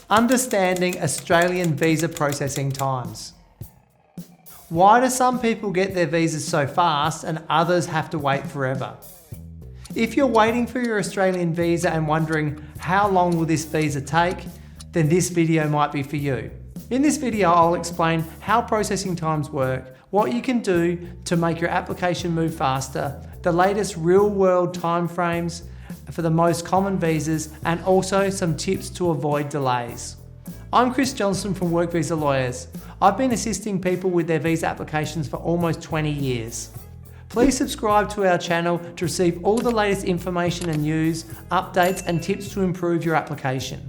Understanding Australian visa processing times. Why do some people get their visas so fast and others have to wait forever? If you're waiting for your Australian visa and wondering how long will this visa take, then this video might be for you. In this video, I'll explain how processing times work, what you can do to make your application move faster, the latest real-world timeframes for the most common visas, and also some tips to avoid delays. I'm Chris Johnson from Work Visa Lawyers. I've been assisting people with their visa applications for almost 20 years. Please subscribe to our channel to receive all the latest information and news, updates and tips to improve your application.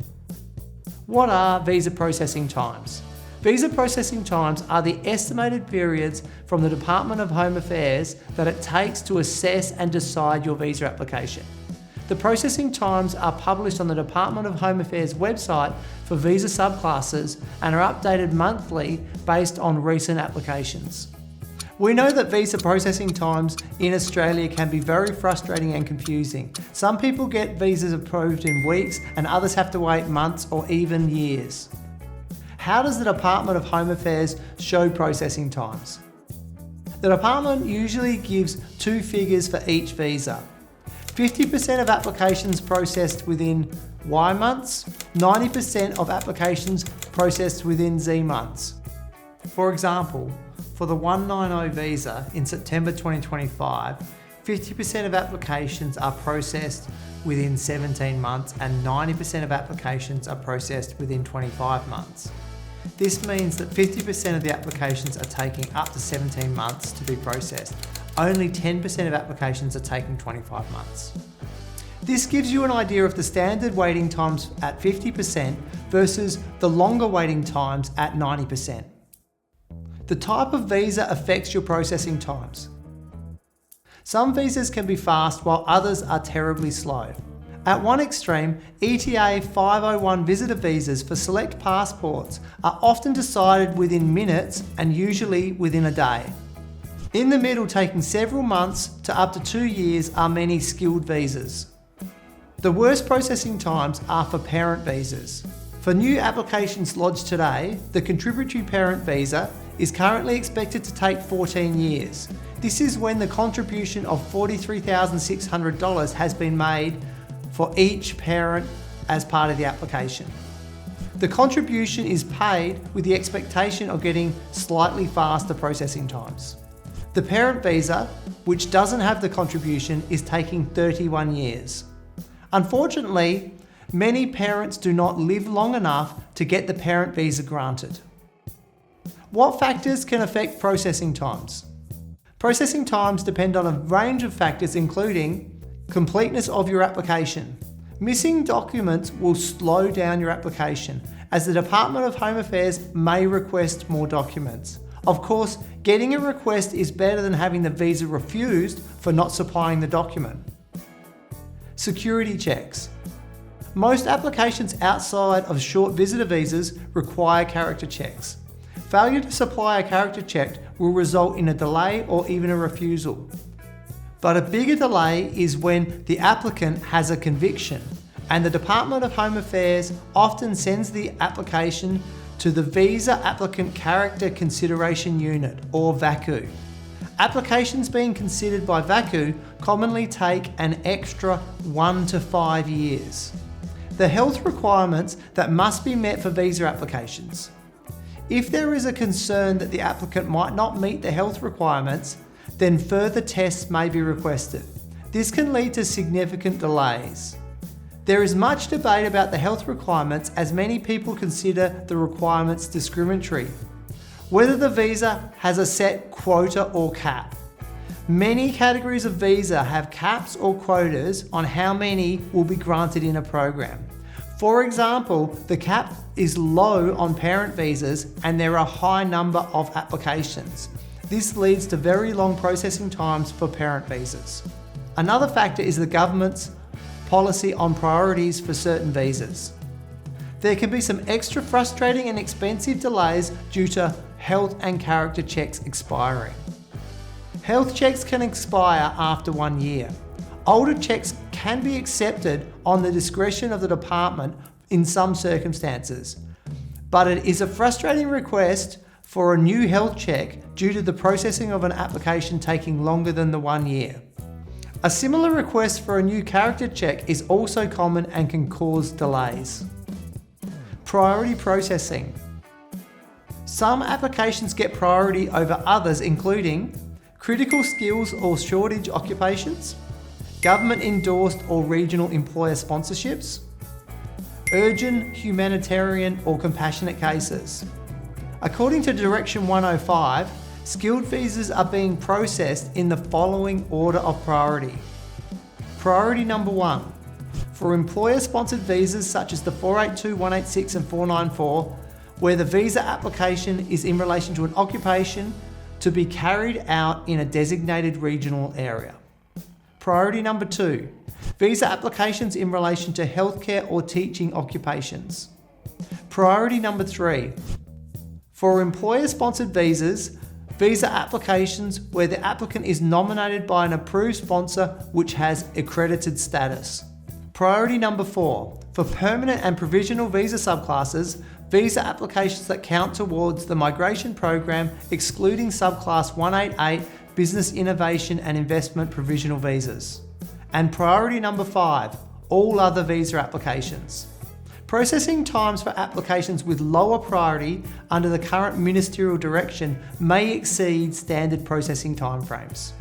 What are visa processing times? Visa processing times are the estimated periods from the Department of Home Affairs that it takes to assess and decide your visa application. The processing times are published on the Department of Home Affairs website for visa subclasses and are updated monthly based on recent applications. We know that visa processing times in Australia can be very frustrating and confusing. Some people get visas approved in weeks and others have to wait months or even years. How does the Department of Home Affairs show processing times? The department usually gives two figures for each visa. 50% of applications processed within Y months, 90% of applications processed within Z months. For example, for the 190 visa in September 2025, 50% of applications are processed within 17 months and 90% of applications are processed within 25 months. This means that 50% of the applications are taking up to 17 months to be processed. Only 10% of applications are taking 25 months. This gives you an idea of the standard waiting times at 50% versus the longer waiting times at 90%. The type of visa affects your processing times. Some visas can be fast while others are terribly slow. At one extreme, ETA 501 visitor visas for select passports are often decided within minutes and usually within a day. In the middle, taking several months to up to 2 years, are many skilled visas. The worst processing times are for parent visas. For new applications lodged today, the contributory parent visa is currently expected to take 14 years. This is when the contribution of $43,600 has been made for each parent as part of the application. The contribution is paid with the expectation of getting slightly faster processing times. The parent visa, which doesn't have the contribution, is taking 31 years. Unfortunately, many parents do not live long enough to get the parent visa granted. What factors can affect processing times? Processing times depend on a range of factors, including completeness of your application. Missing documents will slow down your application, as the Department of Home Affairs may request more documents. Of course, getting a request is better than having the visa refused for not supplying the document. Security checks. Most applications outside of short visitor visas require character checks. Failure to supply a character check will result in a delay or even a refusal. But a bigger delay is when the applicant has a conviction, and the Department of Home Affairs often sends the application to the Visa Applicant Character Consideration Unit, or VACU. Applications being considered by VACU commonly take an extra 1 to 5 years. The health requirements that must be met for visa applications. If there is a concern that the applicant might not meet the health requirements, then further tests may be requested. This can lead to significant delays. There is much debate about the health requirements, as many people consider the requirements discriminatory. Whether the visa has a set quota or cap. Many categories of visa have caps or quotas on how many will be granted in a program. For example, the cap is low on parent visas and there are a high number of applications. This leads to very long processing times for parent visas. Another factor is the government's policy on priorities for certain visas. There can be some extra frustrating and expensive delays due to health and character checks expiring. Health checks can expire after 1 year. Older checks can be accepted on the discretion of the department in some circumstances, but it is a frustrating request for a new health check due to the processing of an application taking longer than the 1 year. A similar request for a new character check is also common and can cause delays. Priority processing. Some applications get priority over others, including critical skills or shortage occupations, government endorsed or regional employer sponsorships, urgent, humanitarian or compassionate cases. According to Direction 105, skilled visas are being processed in the following order of priority. Priority number 1, for employer-sponsored visas such as the 482, 186 and 494, where the visa application is in relation to an occupation to be carried out in a designated regional area. Priority number 2, visa applications in relation to healthcare or teaching occupations. Priority number 3, for employer-sponsored visas, visa applications where the applicant is nominated by an approved sponsor which has accredited status. Priority number 4, for permanent and provisional visa subclasses, visa applications that count towards the migration program excluding subclass 188 business innovation and investment provisional visas. And priority number 5, all other visa applications. Processing times for applications with lower priority under the current ministerial direction may exceed standard processing timeframes.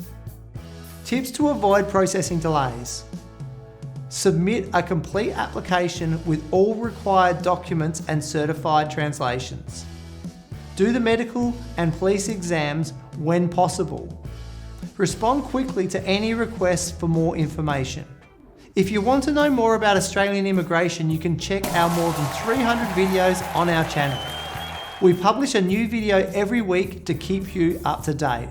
Tips to avoid processing delays. Submit a complete application with all required documents and certified translations. Do the medical and police exams when possible. Respond quickly to any requests for more information. If you want to know more about Australian immigration, you can check our more than 300 videos on our channel. We publish a new video every week to keep you up to date.